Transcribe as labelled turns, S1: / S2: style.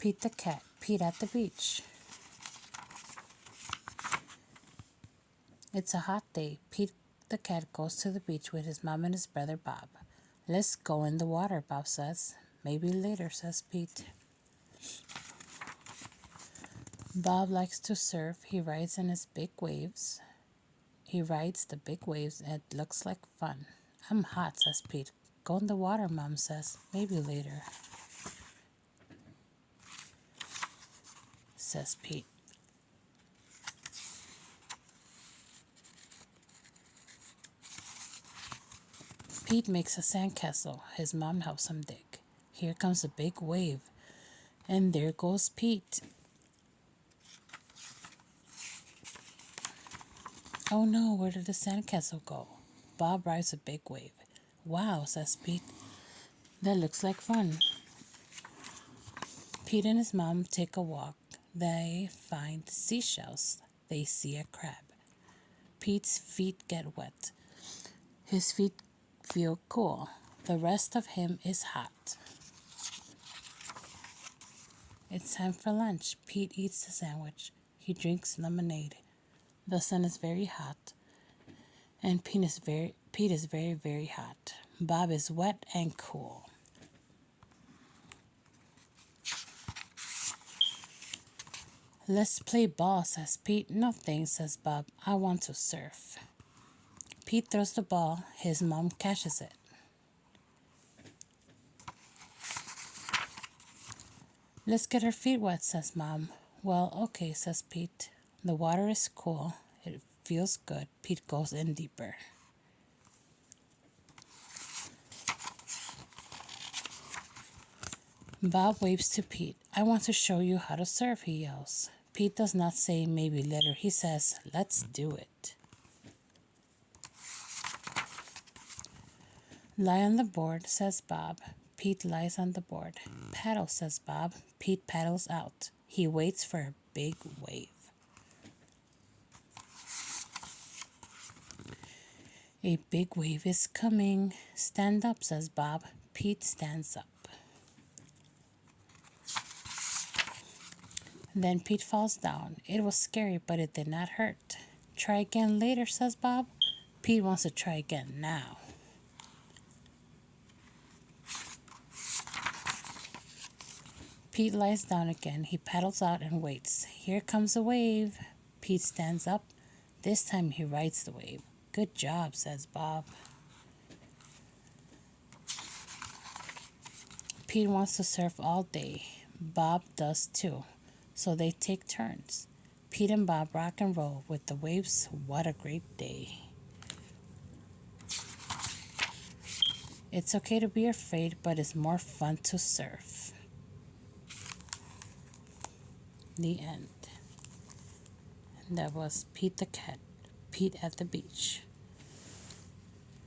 S1: Pete the cat. Pete at the beach. It's a hot day. Pete the cat goes to the beach with his mom and his brother Bob. Let's go in the water, Bob says. Maybe later, says Pete. Bob likes to surf. He rides in his big waves. He rides the big waves and it looks like fun. I'm hot, says Pete. Go in the water, Mom says. Maybe later, says Pete. Pete makes a sandcastle. His mom helps him dig. Here comes a big wave. And there goes Pete. Oh no, where did the sandcastle go? Bob rides a big wave. Wow, says Pete. That looks like fun. Pete and his mom take a walk. They find seashells. They see a crab. Pete's feet get wet. His feet feel cool. The rest of him is hot. It's time for lunch. Pete eats the sandwich. He drinks lemonade. The sun is very hot, and Pete is very, very hot. Bob is wet and cool. Let's play ball, says Pete. No thanks, says Bob. I want to surf. Pete throws the ball. His mom catches it. Let's get our feet wet, says Mom. Well, okay, says Pete. The water is cool. It feels good. Pete goes in deeper. Bob waves to Pete. I want to show you how to surf, he yells. Pete does not say maybe later. He says, let's do it. Lie on the board, says Bob. Pete lies on the board. Paddle, says Bob. Pete paddles out. He waits for a big wave. A big wave is coming. Stand up, says Bob. Pete stands up. Then Pete falls down. It was scary, but it did not hurt. Try again later, says Bob. Pete wants to try again now. Pete lies down again. He paddles out and waits. Here comes a wave. Pete stands up. This time he rides the wave. Good job, says Bob. Pete wants to surf all day. Bob does too. So they take turns. Pete and Bob rock and roll with the waves. What a great day. It's okay to be afraid, but it's more fun to surf. The end. And that was Pete the cat. Pete at the beach.